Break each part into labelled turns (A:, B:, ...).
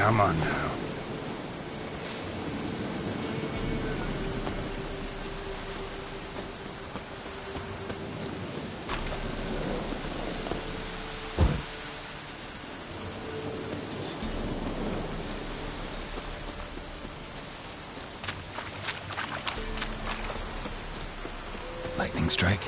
A: Come on now.
B: Lightning strike.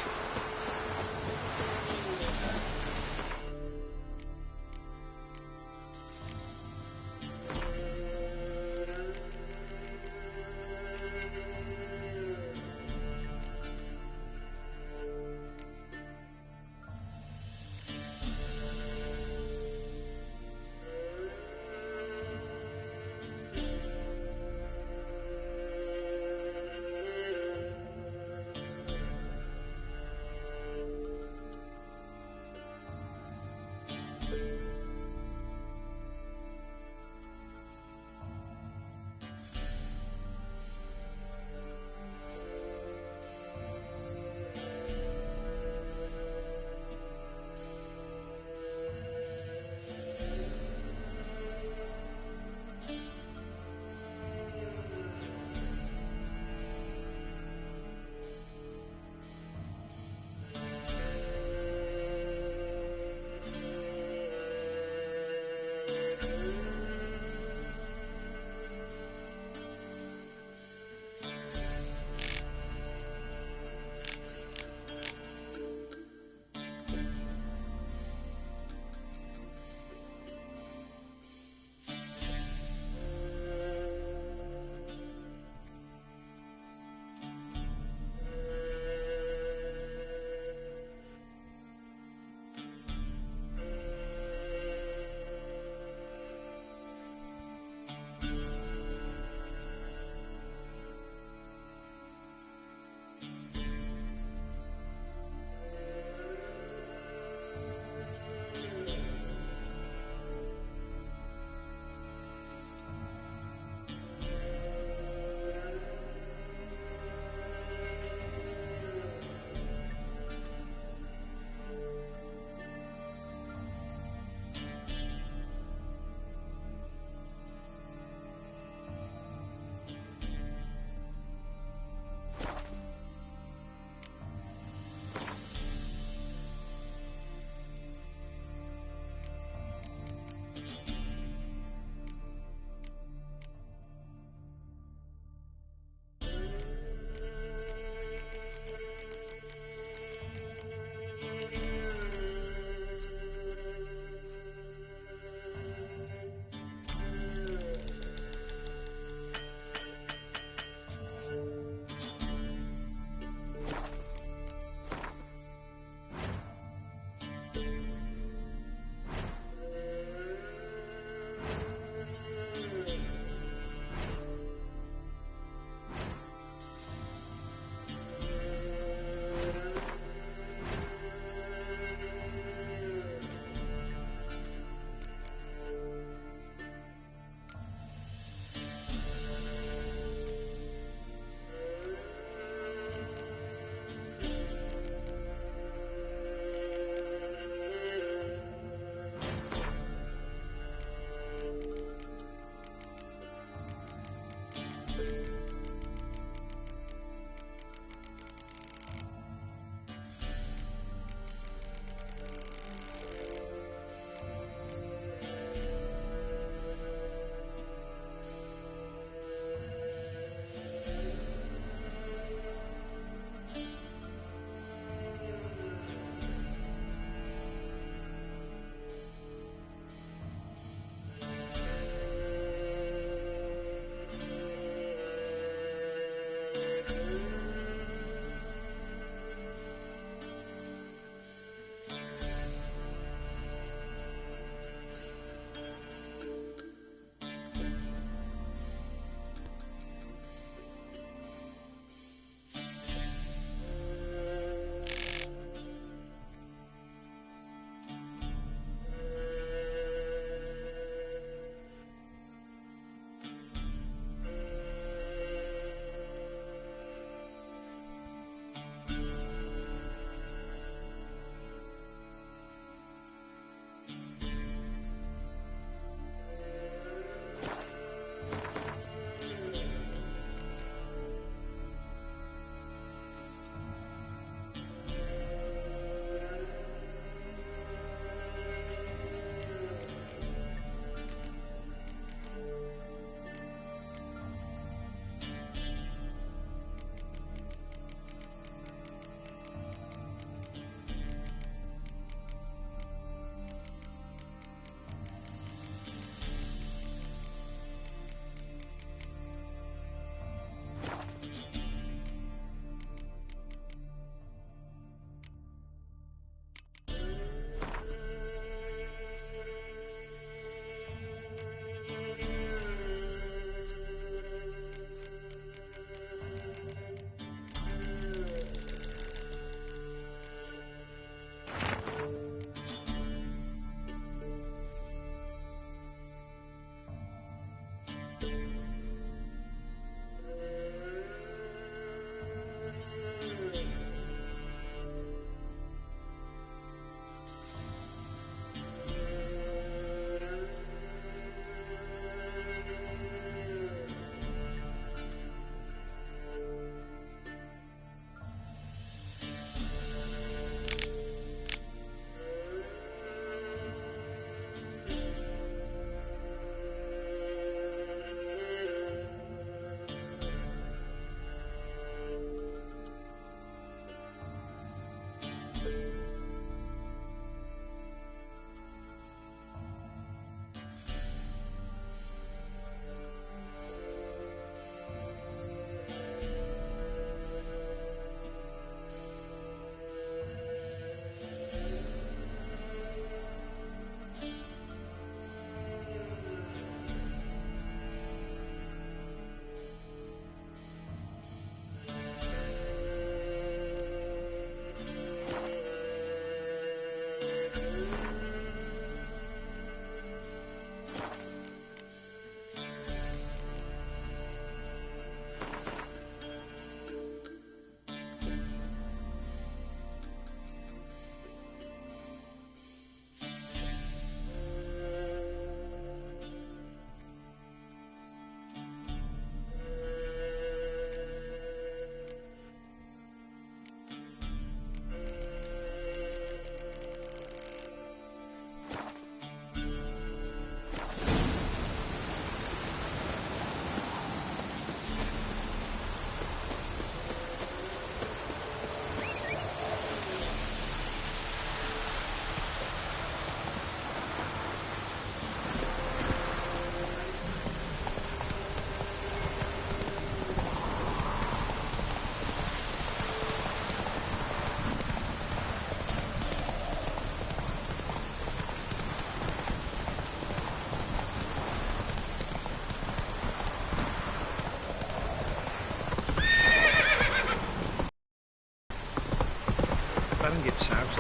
A: Baron gets soused.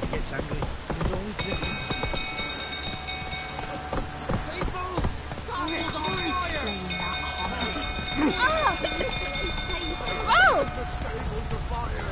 A: He gets angry. He's only drinking. People! Castle's on fire!
C: Oh!
A: The stables are fire!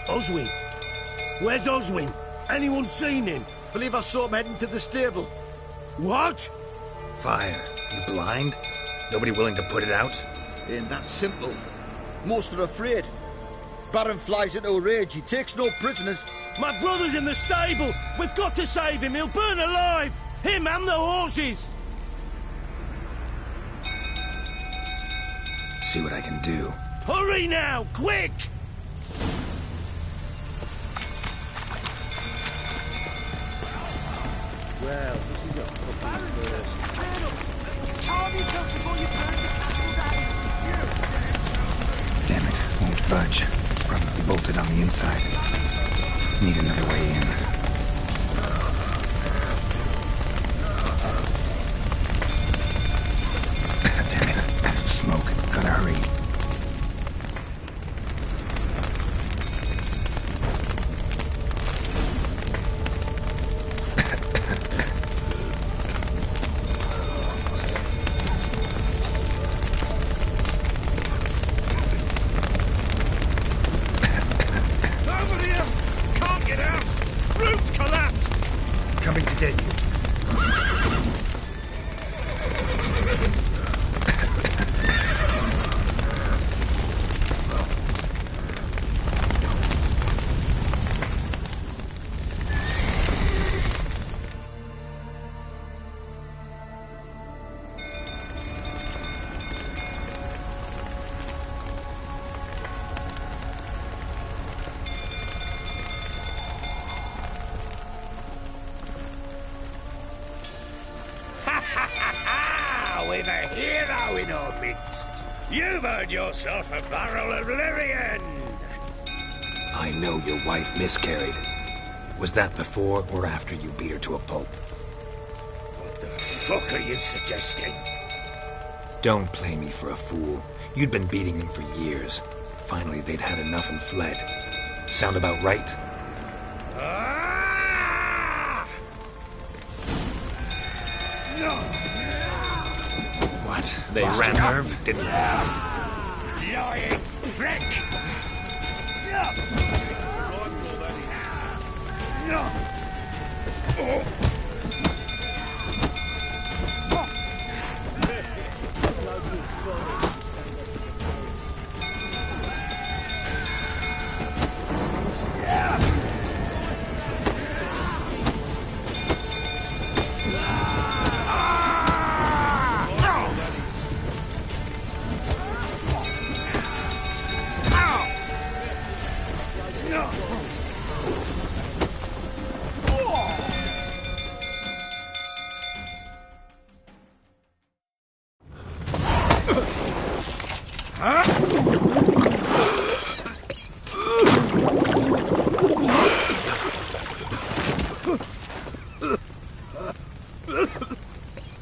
D: Oswin? Where's Oswin? Anyone seen him?
E: Believe I saw him heading to the stable.
D: What?
B: Fire. You blind? Nobody willing to put it out?
E: Ain't that simple. Most are afraid. Baron flies into a rage. He takes no prisoners.
D: My brother's in the stable! We've got to save him! He'll burn alive! Him and the horses!
B: See what I can do.
D: Hurry now! Quick! Well, this is a fucking first.
A: Calm yourself before you burn the castle down!
B: Damn it, won't budge. Probably bolted on the inside. Need another way in. Damn it, that's some smoke. Gotta hurry.
D: Coming to get you.
F: We've a hero in our midst. You've earned yourself a barrel of Lyrian.
B: I know your wife miscarried. Was that before or after you beat her to a pulp?
F: What the fuck are you suggesting?
B: Don't play me for a fool. You'd been beating them for years. Finally, they'd had enough and fled. Sound about right?
F: Ah! No!
B: What? They ran nerve, didn't they?
F: Lying prick! No! Oh!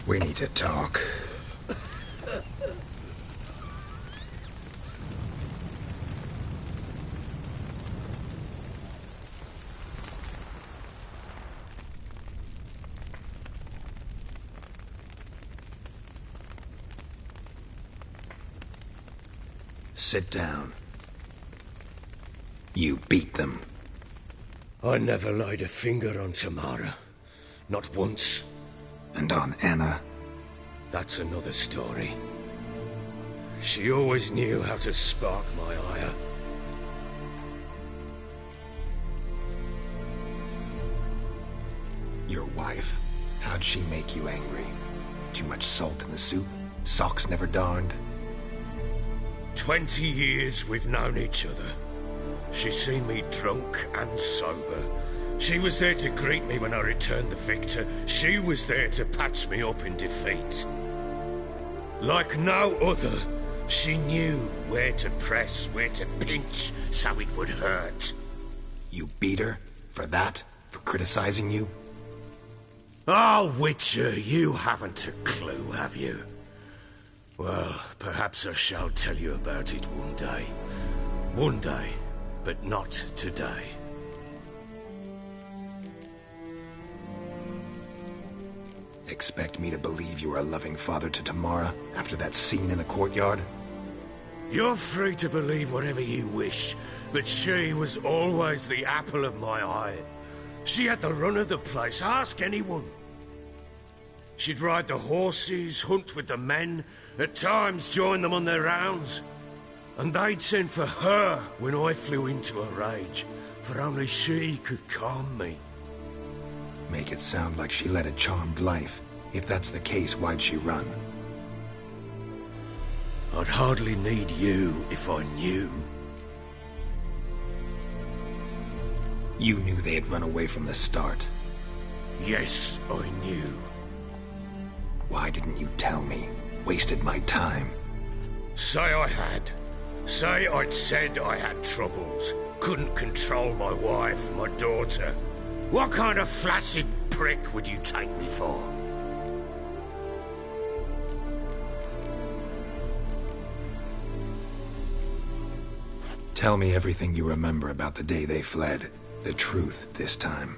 B: We need to talk. Sit down. You beat them.
D: I never laid a finger on Tamara. Not once.
B: And on Anna.
D: That's another story. She always knew how to spark my ire.
B: Your wife. How'd she make you angry? Too much salt in the soup? Socks never darned?
D: 20 years we've known each other. She's seen me drunk and sober. She was there to greet me when I returned the victor. She was there to patch me up in defeat. Like no other, she knew where to press, where to pinch, so it would hurt.
B: You beat her? For that? For criticizing you?
D: Oh, Witcher, you haven't a clue, have you? Well, perhaps I shall tell you about it one day. One day, but not today.
B: Expect me to believe you were a loving father to Tamara after that scene in the courtyard?
D: You're free to believe whatever you wish, but she was always the apple of my eye. She had the run of the place, ask anyone. She'd ride the horses, hunt with the men, at times join them on their rounds. And they'd send for her when I flew into a rage, for only she could calm me.
B: Make it sound like she led a charmed life. If that's the case, why'd she run?
D: I'd hardly need you if I knew.
B: You knew they had run away from the start.
D: Yes, I knew.
B: Why didn't you tell me? Wasted my time.
D: Say I had. Say I'd said I had troubles. Couldn't control my wife, my daughter. What kind of flaccid prick would you take me for?
B: Tell me everything you remember about the day they fled. The truth this time.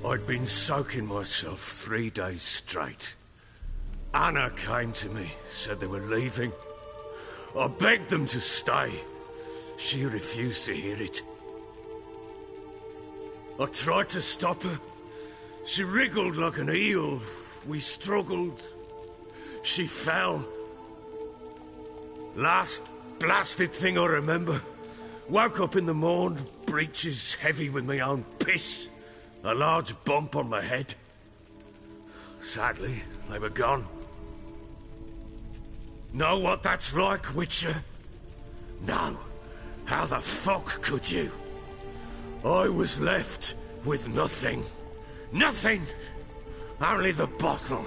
D: I'd been soaking myself 3 days straight. Anna came to me, said they were leaving. I begged them to stay. She refused to hear it. I tried to stop her. She wriggled like an eel. We struggled. She fell. Last blasted thing I remember. Woke up in the morn, breeches heavy with my own piss. A large bump on my head. Sadly, they were gone. Know what that's like, Witcher? No. How the fuck could you? I was left with nothing. Nothing! Only the bottle.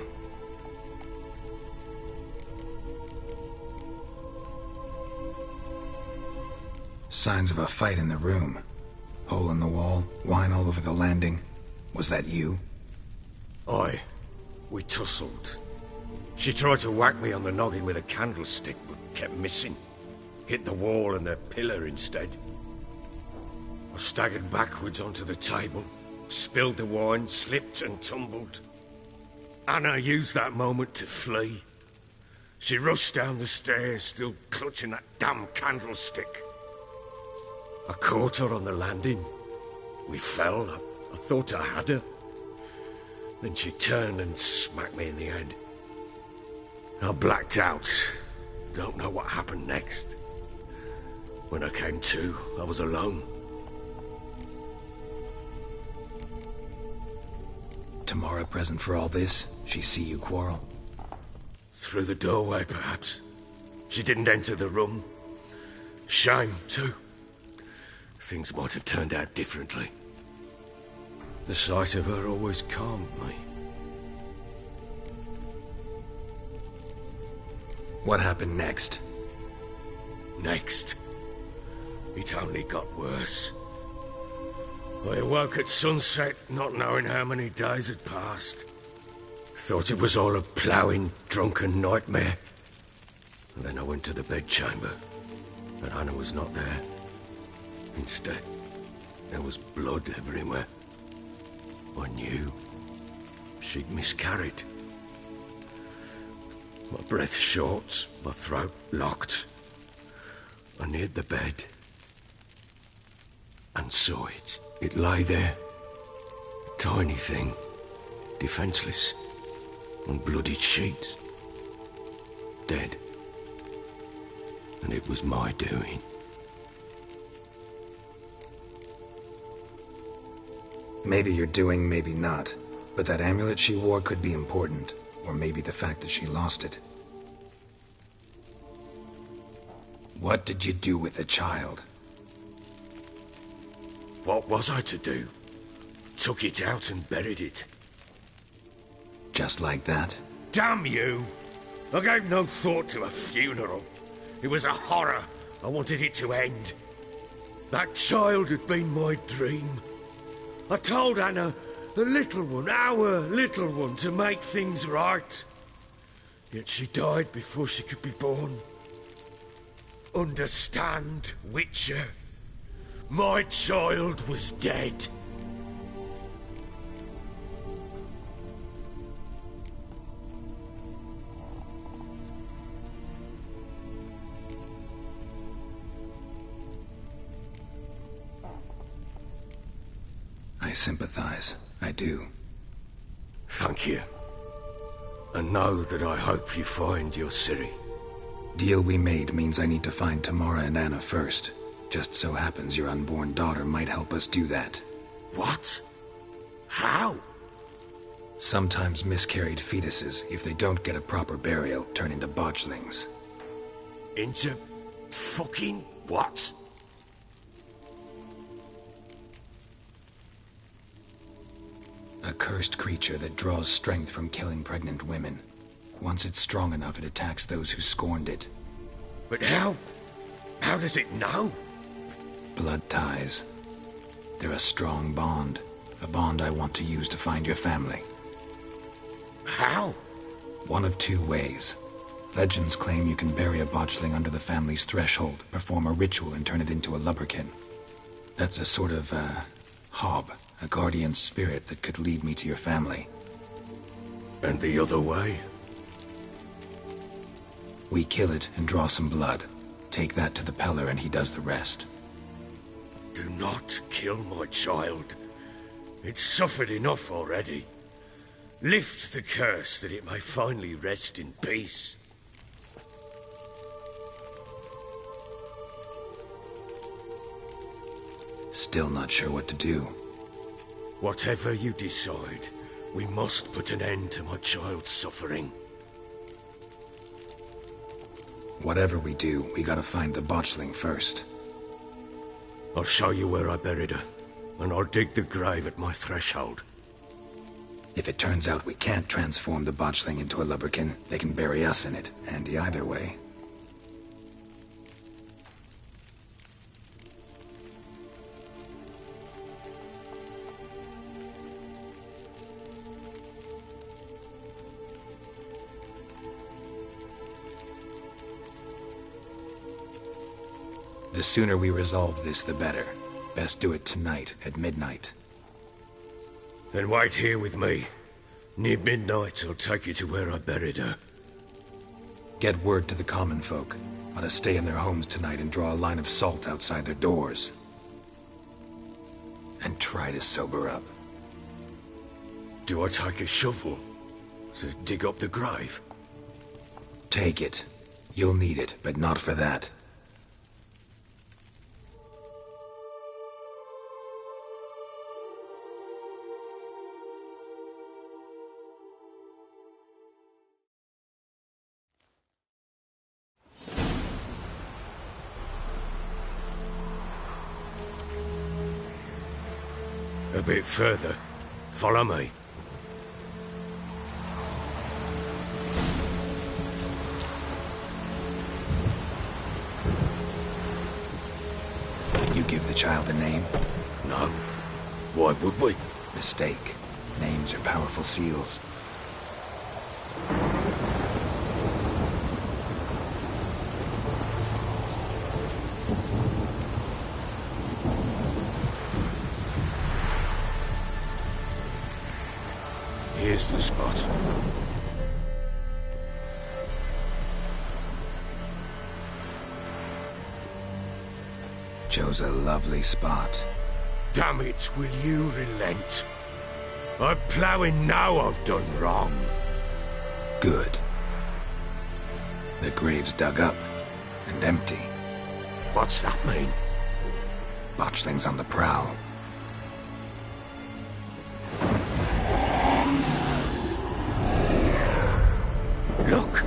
B: Signs of a fight in the room. Hole in the wall, wine all over the landing. Was that you?
D: Aye. We tussled. She tried to whack me on the noggin with a candlestick, but kept missing. Hit the wall and a pillar instead. I staggered backwards onto the table, spilled the wine, slipped and tumbled. Anna used that moment to flee. She rushed down the stairs, still clutching that damn candlestick. I caught her on the landing. We fell. I thought I had her. Then she turned and smacked me in the head. I blacked out. Don't know what happened next. When I came to, I was alone.
B: Tamara present for all this? She see you quarrel?
D: Through the doorway, perhaps. She didn't enter the room. Shame, too. Things might have turned out differently. The sight of her always calmed me.
B: What happened next?
D: Next, it only got worse. I awoke at sunset, not knowing how many days had passed. Thought it was all a ploughing, drunken nightmare. And then I went to the bedchamber, but Anna was not there. Instead, there was blood everywhere. I knew she'd miscarried. My breath short, my throat locked. I neared the bed and saw it. It lay there, a tiny thing, defenseless, on bloodied sheets, dead. And it was my doing.
B: Maybe you're doing, maybe not. But that amulet she wore could be important. Or maybe the fact that she lost it. What did you do with the child?
D: What was I to do? Took it out and buried it.
B: Just like that?
D: Damn you! I gave no thought to a funeral. It was a horror. I wanted it to end. That child had been my dream. I told Anna, the little one, our little one, to make things right. Yet she died before she could be born. Understand, Witcher? My child was dead.
B: I sympathize. I do.
D: Thank you. And know that I hope you find your Ciri.
B: Deal we made means I need to find Tamara and Anna first. Just so happens your unborn daughter might help us do that.
D: What? How?
B: Sometimes miscarried fetuses, if they don't get a proper burial, turn into botchlings.
D: Into fucking what?
B: A cursed creature that draws strength from killing pregnant women. Once it's strong enough, it attacks those who scorned it.
D: But how? How does it know?
B: Blood ties. They're a strong bond. A bond I want to use to find your family.
D: How?
B: One of two ways. Legends claim you can bury a botchling under the family's threshold, perform a ritual, and turn it into a lubberkin. That's a sort of, hob. A guardian spirit that could lead me to your family.
D: And the other way?
B: We kill it and draw some blood. Take that to the Peller and he does the rest.
D: Do not kill my child. It's suffered enough already. Lift the curse that it may finally rest in peace.
B: Still not sure what to do.
D: Whatever you decide, we must put an end to my child's suffering.
B: Whatever we do, we gotta find the botchling first.
D: I'll show you where I buried her, and I'll dig the grave at my threshold.
B: If it turns out we can't transform the botchling into a lubberkin, they can bury us in it. Handy either way. The sooner we resolve this, the better. Best do it tonight, at midnight.
D: Then wait here with me. Near midnight, I'll take you to where I buried her.
B: Get word to the common folk. Ought to stay in their homes tonight and draw a line of salt outside their doors. And try to sober up.
D: Do I take a shovel to dig up the grave?
B: Take it. You'll need it, but not for that.
D: A bit further. Follow me.
B: You give the child a name?
D: No. Why would we?
B: Mistake. Names are powerful seals.
D: Here's the spot.
B: Chose a lovely spot.
D: Damn it, will you relent? I'm ploughing now I've done wrong.
B: Good. The grave's dug up and empty.
D: What's that mean?
B: Botchling's on the prowl.
D: Look!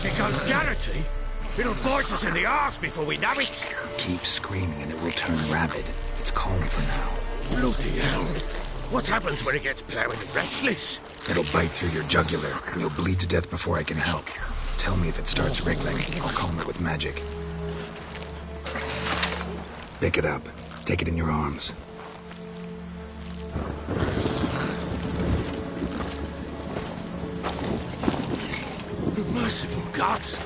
F: If it goes Garrity, it'll bite us in the arse before we know it.
B: Keep screaming and it will turn rabid. It's calm for now.
F: Bloody hell. What happens when it gets plowing and restless?
B: It'll bite through your jugular, and you'll bleed to death before I can help. Tell me if it starts wriggling. I'll calm it with magic. Pick it up. Take it in your arms.
F: Merciful gods.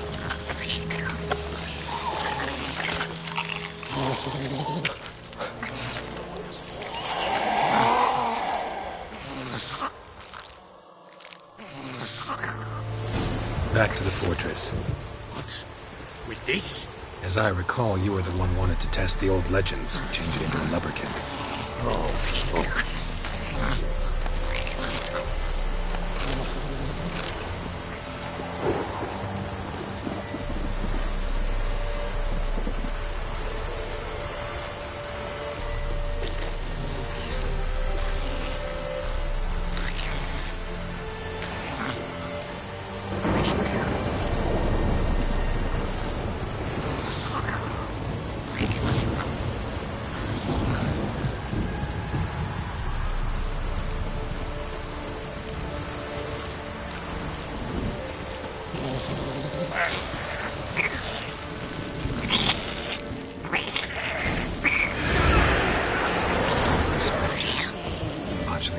B: Back to the fortress.
F: What? With this?
B: As I recall, you were the one wanted to test the old legends, change it into a lubberkin.
F: Oh, fuck.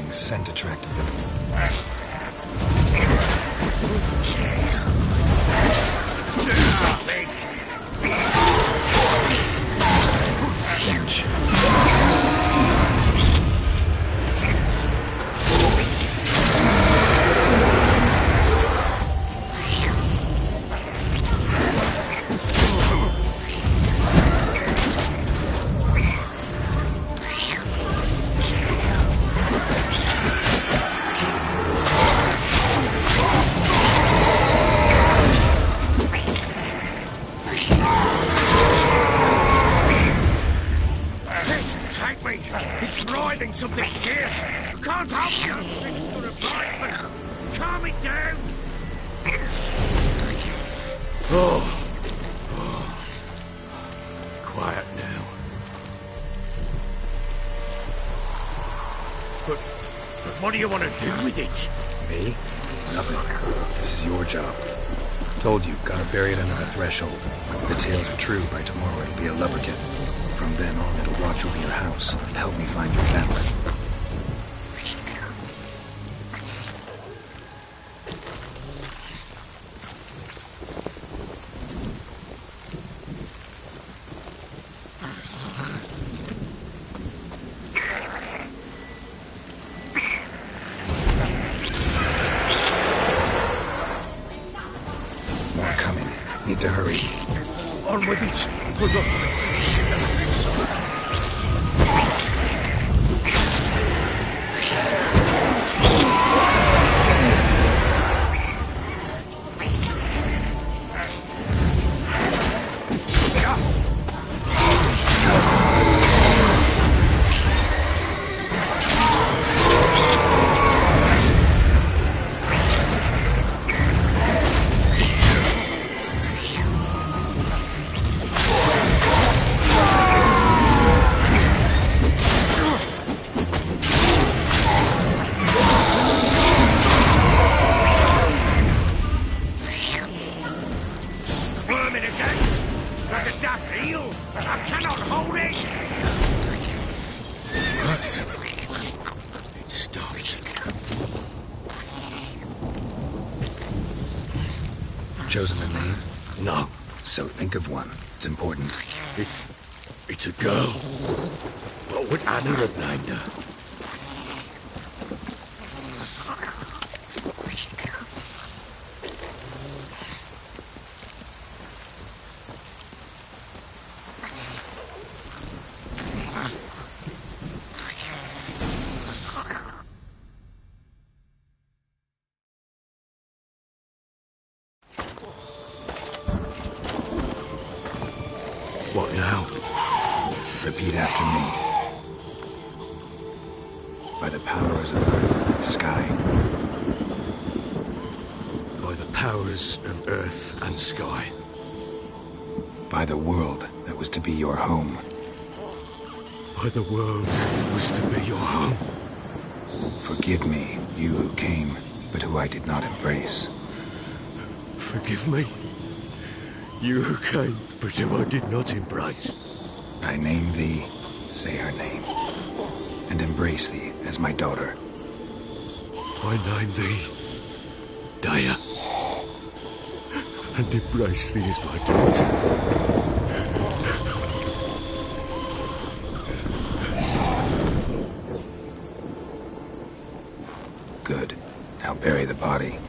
B: Scent attracted them.
F: Do something!
B: Stench.
F: It's writhing something fierce. Can't help you. It's gonna bite me. Calm it down. Oh. Quiet now. But what do you want to do with it?
B: Me? Nothing. This is your job. Told you, gotta bury it under the threshold. If the tales are true, by tomorrow it'll be a lubberkin. From then on, it'll watch over your house and help me find your family. More coming. Need to hurry.
F: On with it. Put up with it. It stopped.
B: Chosen a name?
F: No.
B: So think of one. It's important.
F: It's a girl. What would Anna have named her? What now?
B: Repeat after me. By the powers of earth and sky.
F: By the
D: powers of earth and sky.
B: By the world that was to be your home.
D: By the world that was to be your home.
B: Forgive me, you who came, but who I did not embrace.
D: Forgive me, you who came, but who I did not embrace.
B: I name thee, say her name, and embrace thee as my daughter.
D: I name thee Daya, and embrace thee as my daughter.
B: Good. Now bury the body.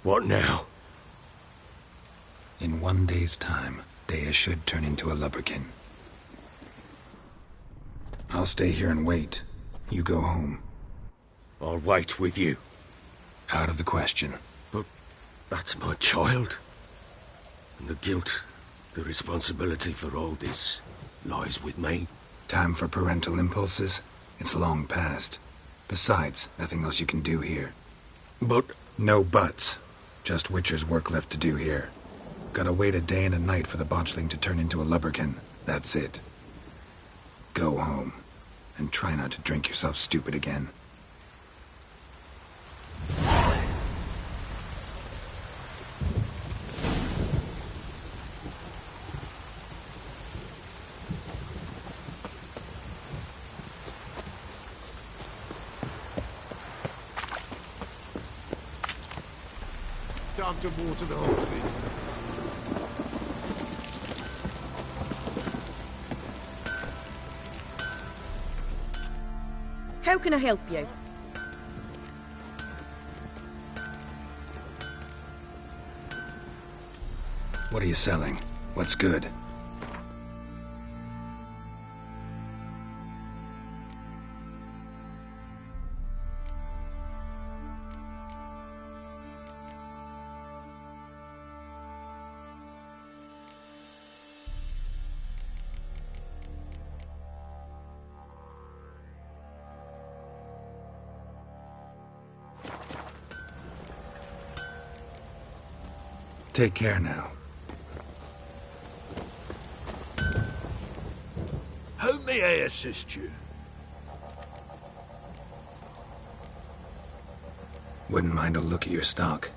D: What now?
B: In 1 day's time, Dea should turn into a lubberkin. I'll stay here and wait. You go home.
D: I'll wait with you.
B: Out of the question.
D: But that's my child. And the guilt, the responsibility for all this lies with me.
B: Time for parental impulses? It's long past. Besides, nothing else you can do here.
D: But
B: No buts. Just Witcher's work left to do here. Gotta wait a day and a night for the botchling to turn into a lubberkin. That's it. Go home. And try not to drink yourself stupid again.
F: Time to water the horses.
G: How can I help you?
B: What are you selling? What's good? Take care now.
D: how may I assist you?
B: Wouldn't mind a look at your stock.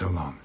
B: So long.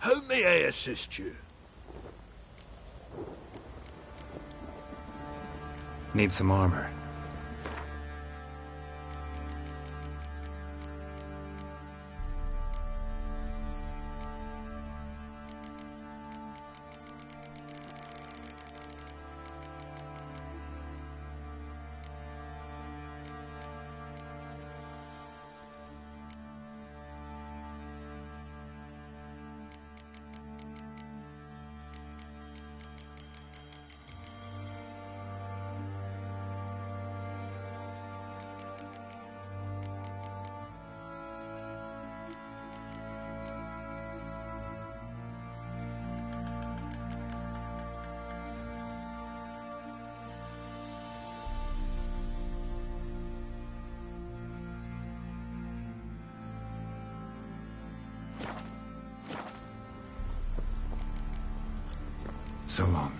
F: How may I assist you?
B: Need some armor. So long.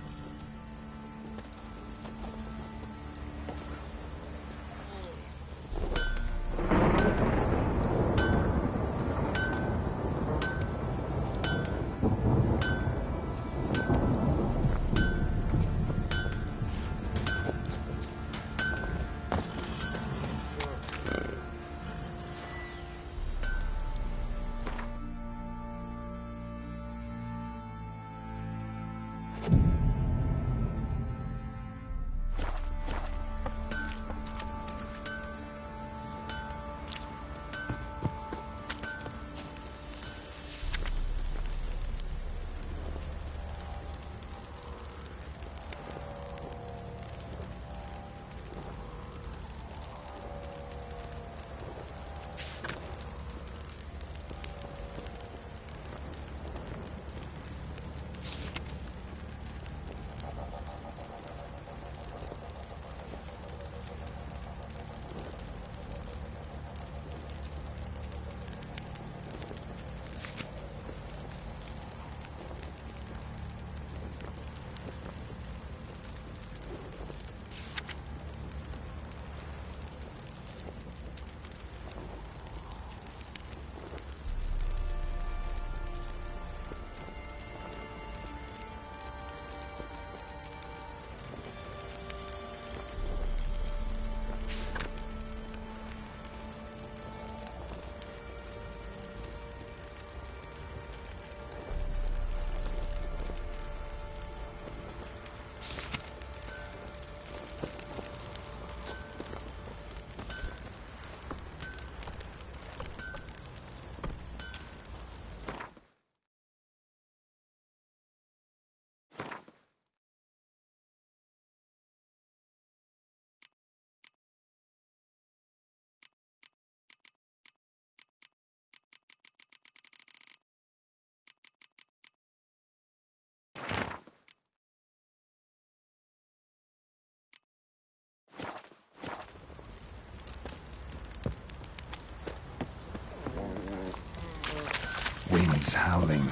B: Winds howling.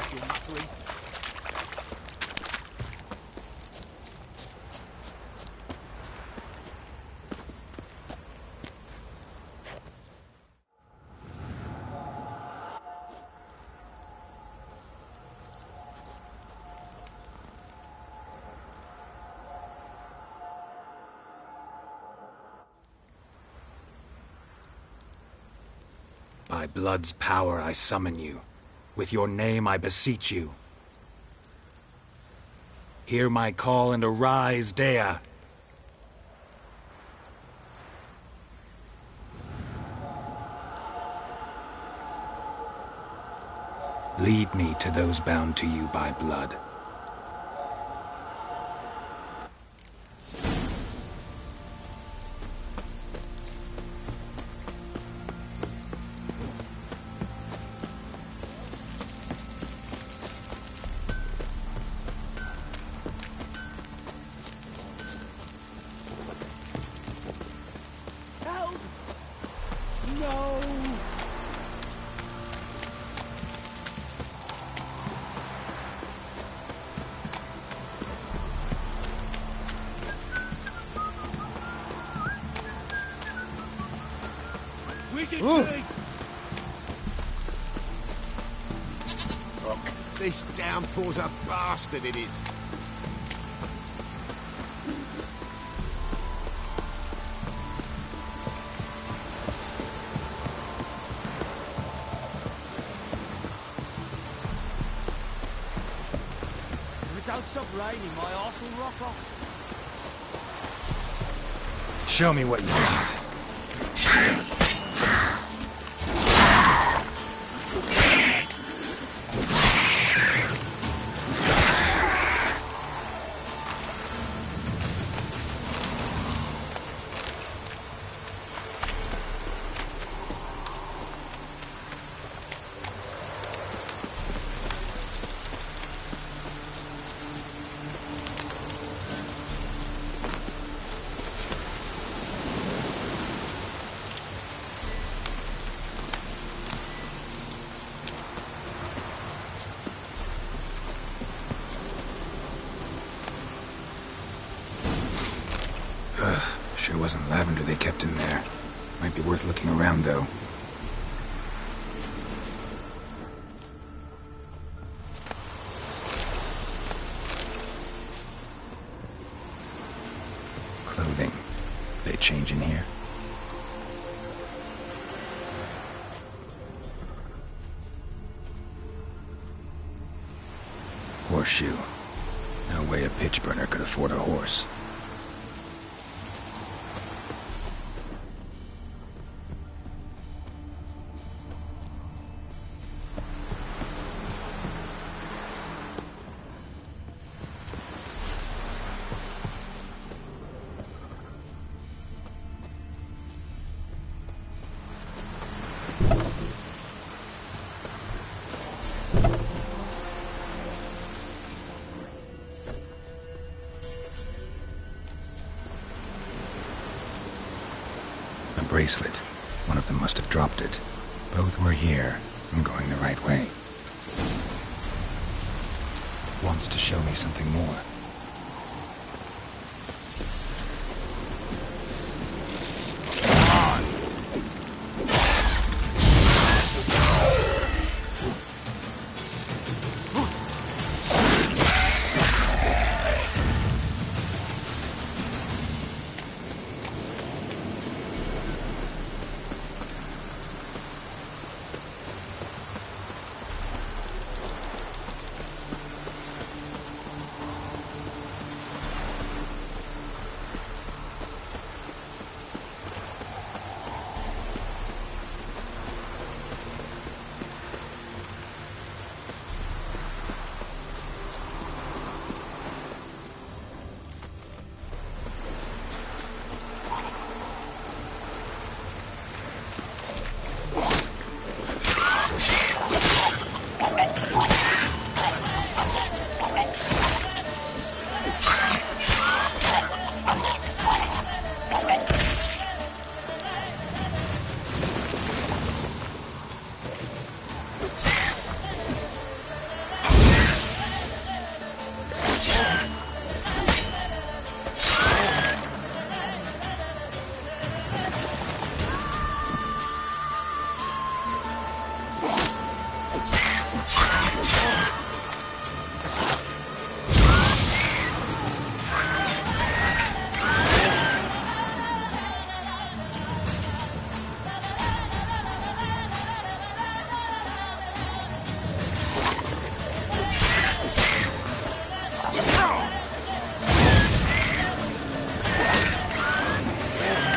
B: By blood's power I summon you. With your name I beseech you. Hear my call and arise, Dea. Lead me to those bound to you by blood.
A: Help! No!
F: Wizard
A: Ooh.
F: tree!
A: Fuck. This downpour's a bastard, it is. If it don't stop raining, my arse will rot off.
B: Show me what you got. Sure wasn't lavender they kept in there. Might be worth looking around, though. Clothing. They change in here? Horseshoe. No way a pitch burner could afford a horse. Bracelet. One of them must have dropped it. Both were here. I'm going the right way. Wants to show me something more.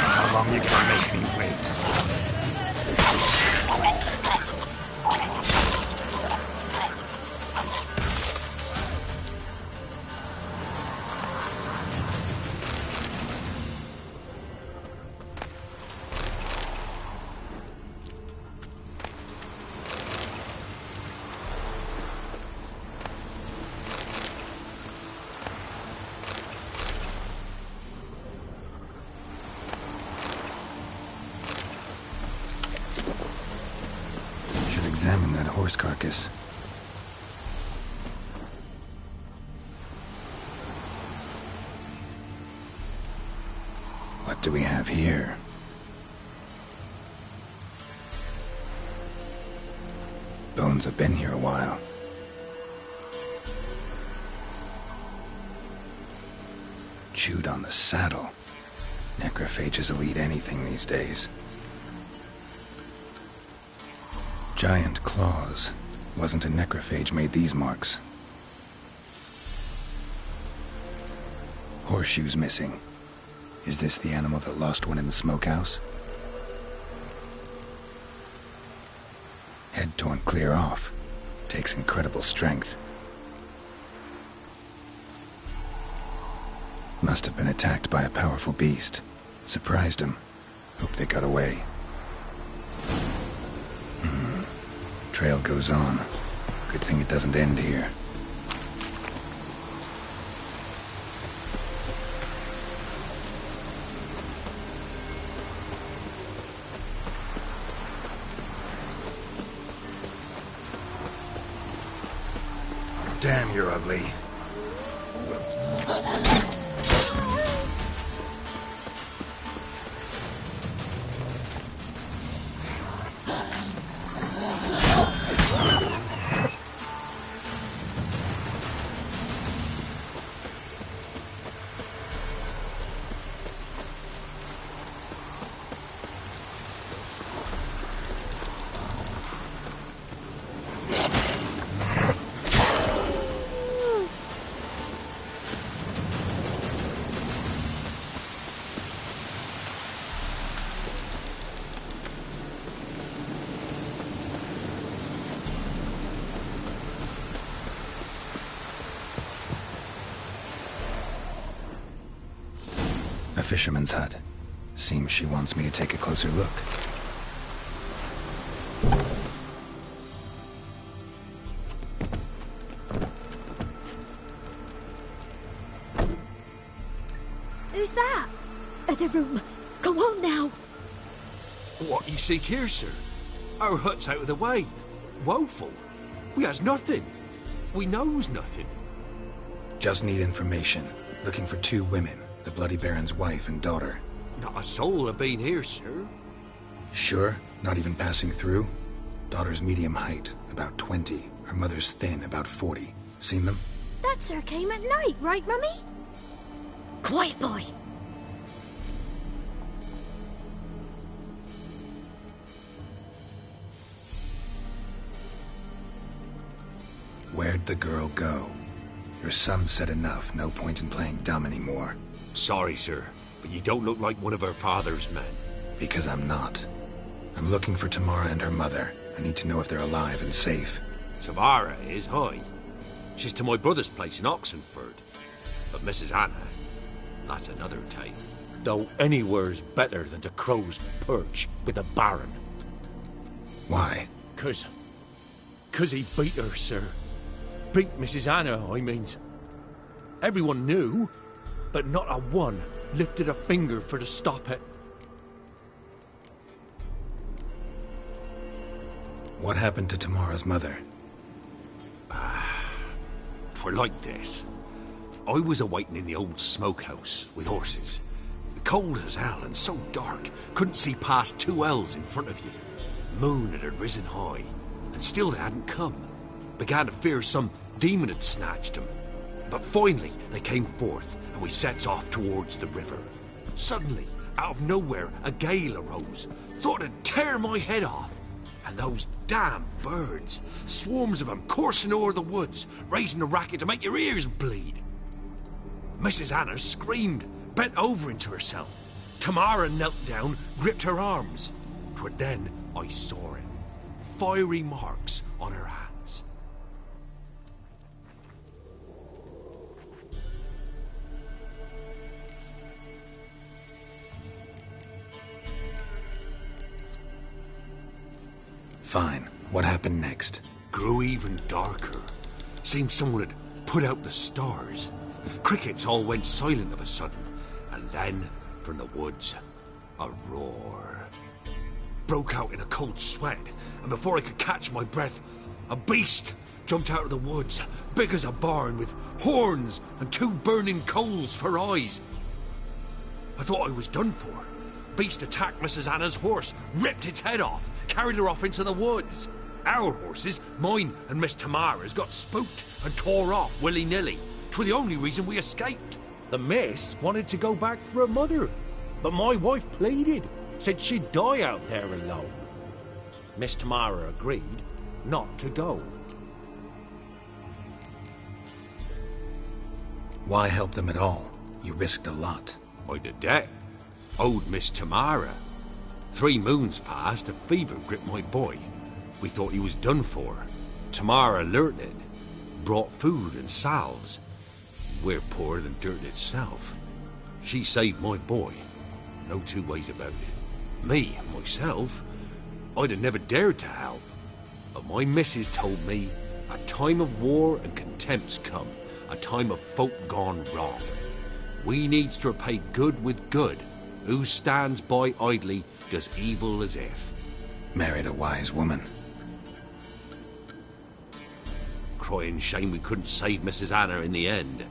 B: How long you gonna make me wait? Examine that horse carcass. What do we have here? Bones have been here a while. Chewed on the saddle. Necrophages will eat anything these days. Giant claws. Wasn't a necrophage made these marks. Horseshoes missing. Is this the animal that lost one in the smokehouse? Head torn clear off. Takes incredible strength. Must have been attacked by a powerful beast. Surprised him. Hope they got away. Trail goes on. Good thing it doesn't end here. Damn, you're ugly. A fisherman's hut. Seems she wants me to take a closer look.
C: Who's that? Other room. Go on now.
F: What you seek here, sir? Our hut's out of the way. Woeful. We has nothing. We knows nothing.
B: Just need information. Looking for 2 women. The Bloody Baron's wife and daughter.
F: Not a soul have been here, sir.
B: Sure? Not even passing through? Daughter's medium height, about 20. Her mother's thin, about 40. Seen them?
C: That sir came at night, right, Mummy? Quiet, boy.
B: Where'd the girl go? Your son said enough. No point in playing dumb anymore.
F: Sorry, sir, but you don't look like one of her father's men.
B: Because I'm not. I'm looking for Tamara and her mother. I need to know if they're alive and safe.
F: Tamara is, hi. She's to my brother's place in Oxenford. But Mrs. Anna, that's another tale. Though anywhere's better than to crow's perch with a baron.
B: Why?
F: 'Cause he beat her, sir. Beat Mrs. Anna, I means. Everyone knew, but not a one lifted a finger for to stop it.
B: What happened to Tamara's mother?
F: 'Twere like this. I was awaiting in the old smokehouse with horses. Cold as hell and so dark, couldn't see past 2 ells in front of you. Moon had risen high, and still they hadn't come. Began to fear some demon had snatched them. But finally they came forth, and we sets off towards the river. Suddenly, out of nowhere, a gale arose. Thought it'd tear my head off. And those damn birds, swarms of them coursing o'er the woods, raising a racket to make your ears bleed. Mrs. Anna screamed, bent over into herself. Tamara knelt down, gripped her arms. 'Twas then I saw it. Fiery marks on her hands.
B: Fine. What happened next?
F: Grew even darker. Seemed someone had put out the stars. Crickets all went silent of a sudden, and then, from the woods, a roar. Broke out in a cold sweat, and before I could catch my breath, a beast jumped out of the woods, big as a barn, with horns and 2 burning coals for eyes. I thought I was done for. Beast attacked Mrs. Anna's horse, ripped its head off, carried her off into the woods. Our horses, mine and Miss Tamara's, got spooked and tore off willy-nilly. 'Twas the only reason we escaped.
G: The miss wanted to go back for her mother, but my wife pleaded, said she'd die out there alone. Miss Tamara agreed not to go.
B: Why help them at all? You risked a lot.
F: I did that. Owed Miss Tamara. 3 moons passed, a fever gripped my boy. We thought he was done for. Tamara alerted, brought food and salves. We're poorer than dirt itself. She saved my boy. No 2 ways about it. Me, myself, I'd have never dared to help. But my missus told me a time of war and contempt's come, a time of folk gone wrong. We needs to repay good with good. Who stands by idly does evil as if.
B: Married a wise woman.
F: Crying shame we couldn't save Mrs. Anna in the end.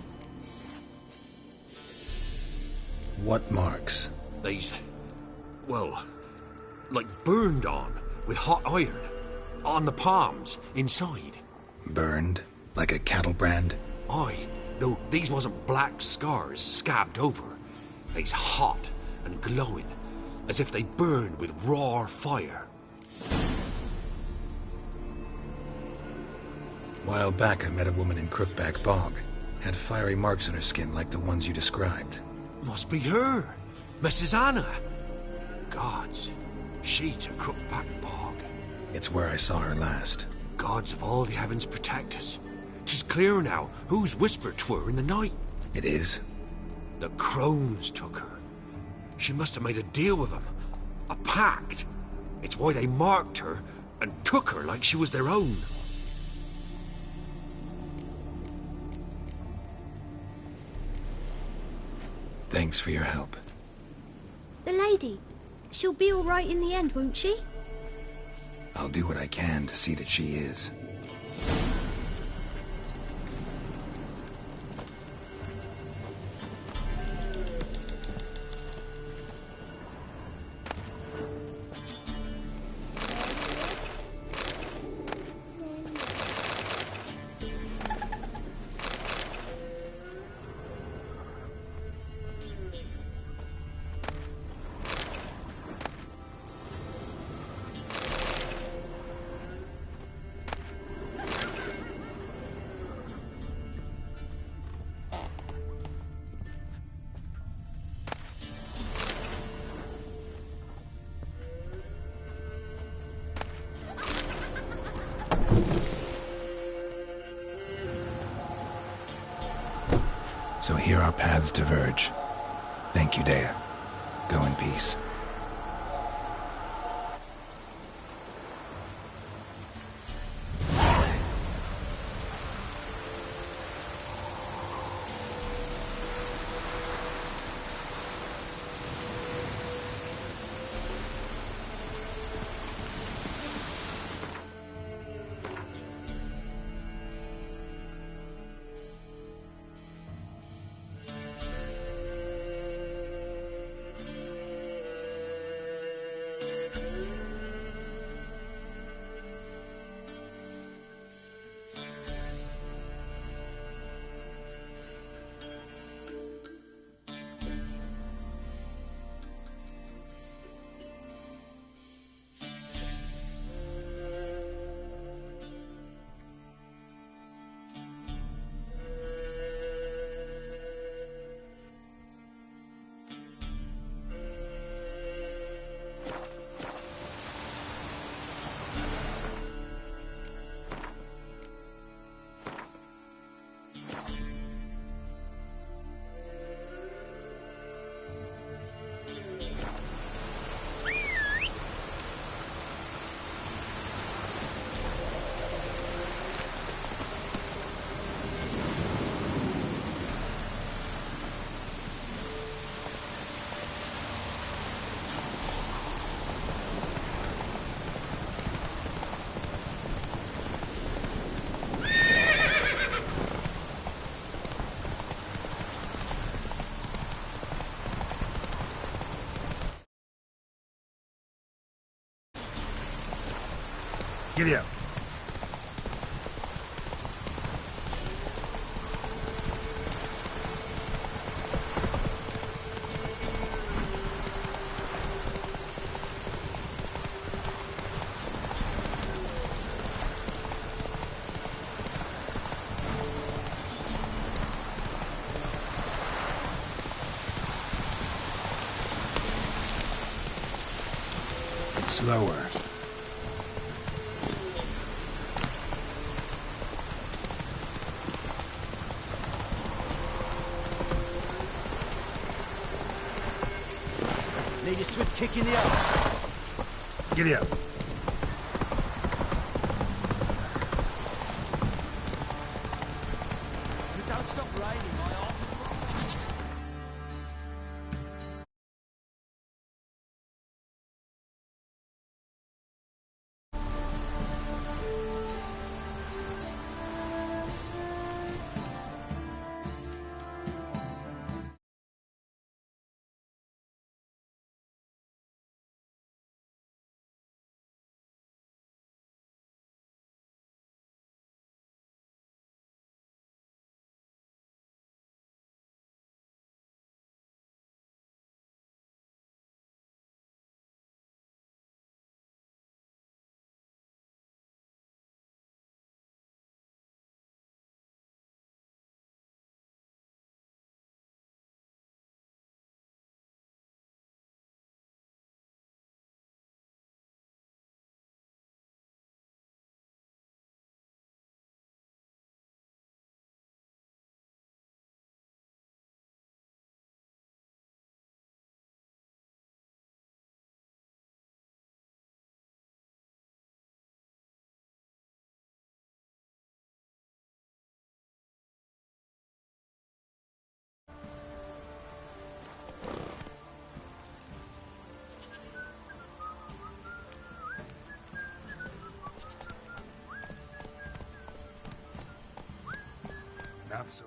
B: What marks?
F: These, well, like burned on with hot iron. On the palms, inside.
B: Burned? Like a cattle brand?
F: Aye, though these wasn't black scars scabbed over. They's hot and glowing, as if they burned with raw fire.
B: While back, I met a woman in Crookback Bog. Had fiery marks on her skin like the ones you described.
F: Must be her, Mrs. Anna. Gods, she's a Crookback Bog.
B: It's where I saw her last.
F: Gods of all the heavens protect us. 'Tis clear now whose whisper 'twere in the night.
B: It is?
F: The crones took her. She must have made a deal with them. A pact. It's why they marked her and took her like she was their own.
B: Thanks for your help.
C: The lady, she'll be all right in the end, won't she?
B: I'll do what I can to see that she is. So here our paths diverge. Thank you, Dea. Go in peace.
H: Giddy up. Slower.
A: Need a swift kick in the arse.
H: Giddy up.
A: You don't stop raining, my arse.
H: Not so